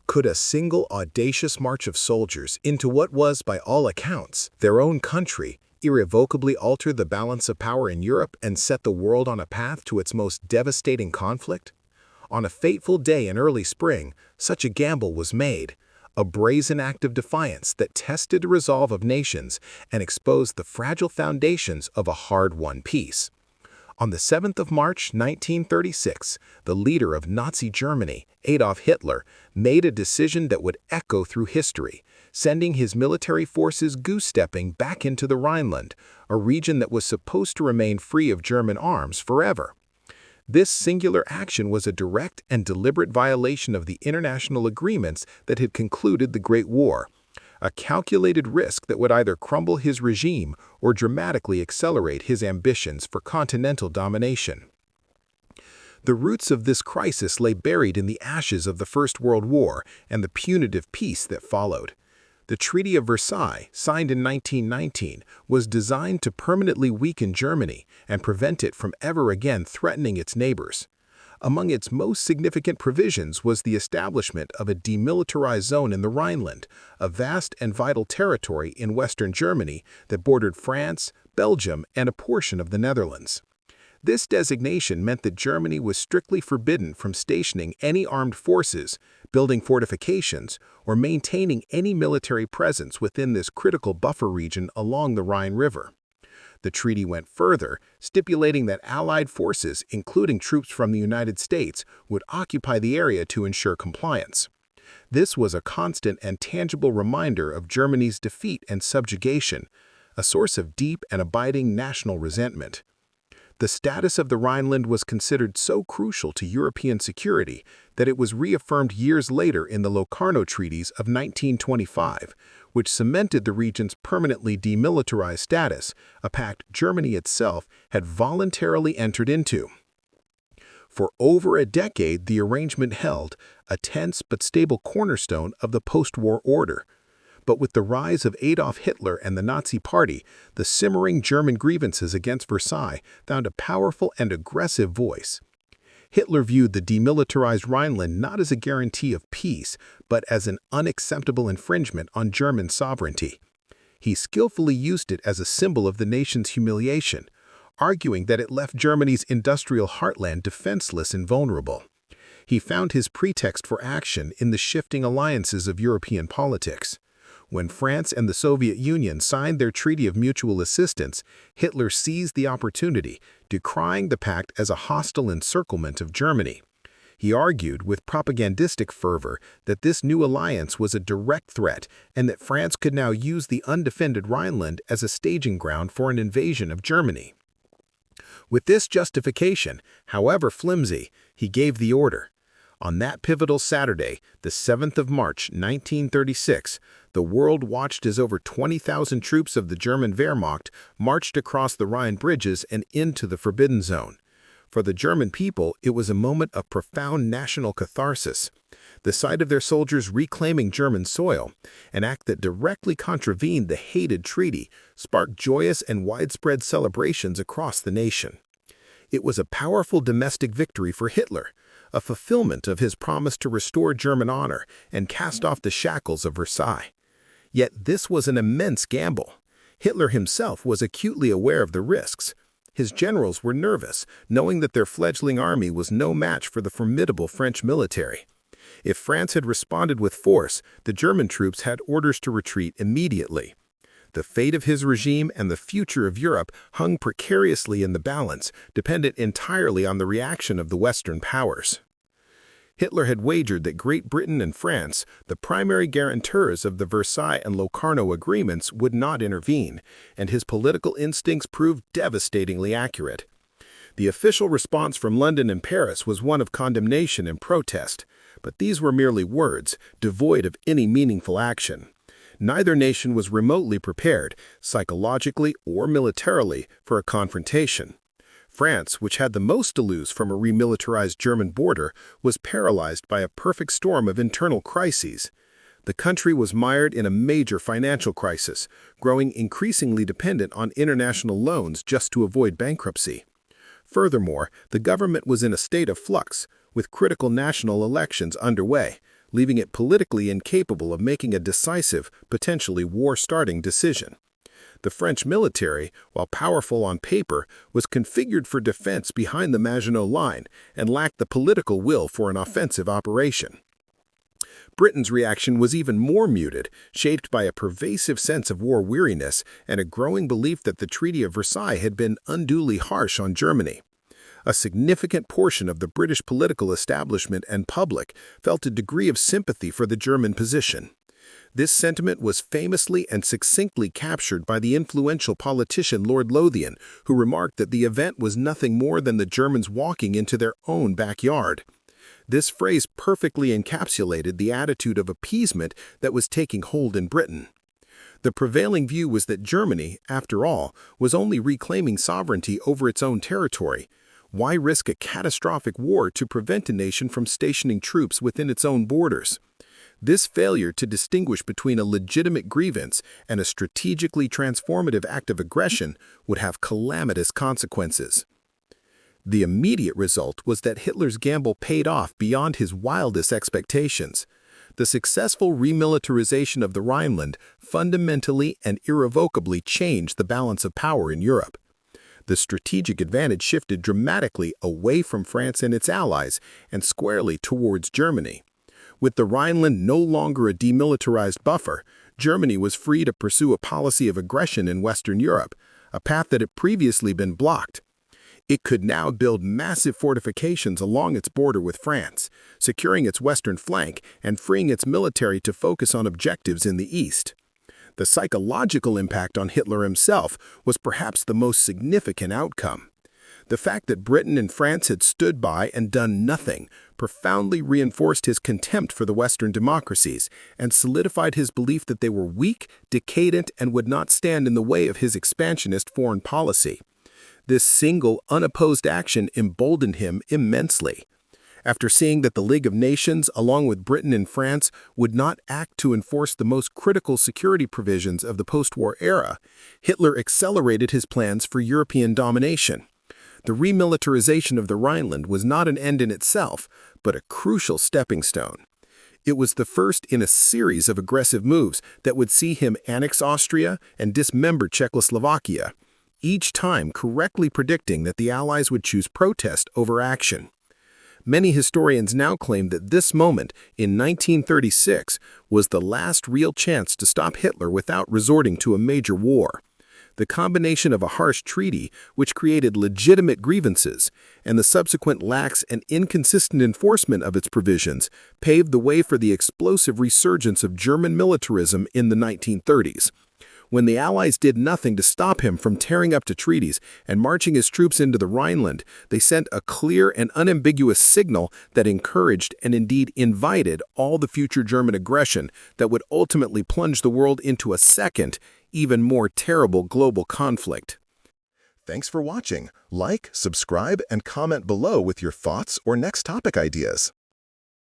Could a single audacious march of soldiers into what was, by all accounts, their own country, irrevocably alter the balance of power in Europe and set the world on a path to its most devastating conflict? On a fateful day in early spring, such a gamble was made, a brazen act of defiance that tested the resolve of nations and exposed the fragile foundations of a hard-won peace. On the 7th of March 1936, the leader of Nazi Germany, Adolf Hitler, made a decision that would echo through history, sending his military forces goose-stepping back into the Rhineland, a region that was supposed to remain free of German arms forever. This singular action was a direct and deliberate violation of the international agreements that had concluded the Great War, a calculated risk that would either crumble his regime or dramatically accelerate his ambitions for continental domination. The roots of this crisis lay buried in the ashes of the First World War and the punitive peace that followed. The Treaty of Versailles, signed in 1919, was designed to permanently weaken Germany and prevent it from ever again threatening its neighbors. Among its most significant provisions was the establishment of a demilitarized zone in the Rhineland, a vast and vital territory in western Germany that bordered France, Belgium, and a portion of the Netherlands. This designation meant that Germany was strictly forbidden from stationing any armed forces, building fortifications, or maintaining any military presence within this critical buffer region along the Rhine River. The treaty went further, stipulating that Allied forces, including troops from the United States, would occupy the area to ensure compliance. This was a constant and tangible reminder of Germany's defeat and subjugation, a source of deep and abiding national resentment. The status of the Rhineland was considered so crucial to European security that it was reaffirmed years later in the Locarno Treaties of 1925, which cemented the region's permanently demilitarized status, a pact Germany itself had voluntarily entered into. For over a decade, the arrangement held, a tense but stable cornerstone of the post-war order. But with the rise of Adolf Hitler and the Nazi Party, the simmering German grievances against Versailles found a powerful and aggressive voice. Hitler viewed the demilitarized Rhineland not as a guarantee of peace, but as an unacceptable infringement on German sovereignty. He skillfully used it as a symbol of the nation's humiliation, arguing that it left Germany's industrial heartland defenseless and vulnerable. He found his pretext for action in the shifting alliances of European politics. When France and the Soviet Union signed their Treaty of Mutual Assistance, Hitler seized the opportunity, decrying the pact as a hostile encirclement of Germany. He argued with propagandistic fervor that this new alliance was a direct threat and that France could now use the undefended Rhineland as a staging ground for an invasion of Germany. With this justification, however flimsy, he gave the order. On that pivotal Saturday, the 7th of March, 1936, the world watched as over 20,000 troops of the German Wehrmacht marched across the Rhine bridges and into the Forbidden Zone. For the German people, it was a moment of profound national catharsis. The sight of their soldiers reclaiming German soil, an act that directly contravened the hated treaty, sparked joyous and widespread celebrations across the nation. It was a powerful domestic victory for Hitler, a fulfillment of his promise to restore German honor and cast off the shackles of Versailles. Yet this was an immense gamble. Hitler himself was acutely aware of the risks. His generals were nervous, knowing that their fledgling army was no match for the formidable French military. If France had responded with force, the German troops had orders to retreat immediately. The fate of his regime and the future of Europe hung precariously in the balance, dependent entirely on the reaction of the Western powers. Hitler had wagered that Great Britain and France, the primary guarantors of the Versailles and Locarno agreements, would not intervene, and his political instincts proved devastatingly accurate. The official response from London and Paris was one of condemnation and protest, but these were merely words, devoid of any meaningful action. Neither nation was remotely prepared, psychologically or militarily, for a confrontation. France, which had the most to lose from a remilitarized German border, was paralyzed by a perfect storm of internal crises. The country was mired in a major financial crisis, growing increasingly dependent on international loans just to avoid bankruptcy. Furthermore, the government was in a state of flux, with critical national elections underway, leaving it politically incapable of making a decisive, potentially war-starting decision. The French military, while powerful on paper, was configured for defense behind the Maginot Line and lacked the political will for an offensive operation. Britain's reaction was even more muted, shaped by a pervasive sense of war weariness and a growing belief that the Treaty of Versailles had been unduly harsh on Germany. A significant portion of the British political establishment and public felt a degree of sympathy for the German position. This sentiment was famously and succinctly captured by the influential politician Lord Lothian, who remarked that the event was nothing more than the Germans walking into their own backyard. This phrase perfectly encapsulated the attitude of appeasement that was taking hold in Britain. The prevailing view was that Germany, after all, was only reclaiming sovereignty over its own territory. Why risk a catastrophic war to prevent a nation from stationing troops within its own borders? This failure to distinguish between a legitimate grievance and a strategically transformative act of aggression would have calamitous consequences. The immediate result was that Hitler's gamble paid off beyond his wildest expectations. The successful remilitarization of the Rhineland fundamentally and irrevocably changed the balance of power in Europe. The strategic advantage shifted dramatically away from France and its allies and squarely towards Germany. With the Rhineland no longer a demilitarized buffer, Germany was free to pursue a policy of aggression in Western Europe, a path that had previously been blocked. It could now build massive fortifications along its border with France, securing its western flank and freeing its military to focus on objectives in the east. The psychological impact on Hitler himself was perhaps the most significant outcome. The fact that Britain and France had stood by and done nothing profoundly reinforced his contempt for the Western democracies and solidified his belief that they were weak, decadent, and would not stand in the way of his expansionist foreign policy. This single, unopposed action emboldened him immensely. After seeing that the League of Nations, along with Britain and France, would not act to enforce the most critical security provisions of the post-war era, Hitler accelerated his plans for European domination. The remilitarization of the Rhineland was not an end in itself, but a crucial stepping stone. It was the first in a series of aggressive moves that would see him annex Austria and dismember Czechoslovakia, each time correctly predicting that the Allies would choose protest over action. Many historians now claim that this moment, in 1936, was the last real chance to stop Hitler without resorting to a major war. The combination of a harsh treaty, which created legitimate grievances, and the subsequent lax and inconsistent enforcement of its provisions paved the way for the explosive resurgence of German militarism in the 1930s. When the Allies did nothing to stop him from tearing up to treaties and marching his troops into the Rhineland, they sent a clear and unambiguous signal that encouraged and indeed invited all the future German aggression that would ultimately plunge the world into a second, even more terrible global conflict. Thanks for watching. Like, subscribe, and comment below with your thoughts or next topic ideas.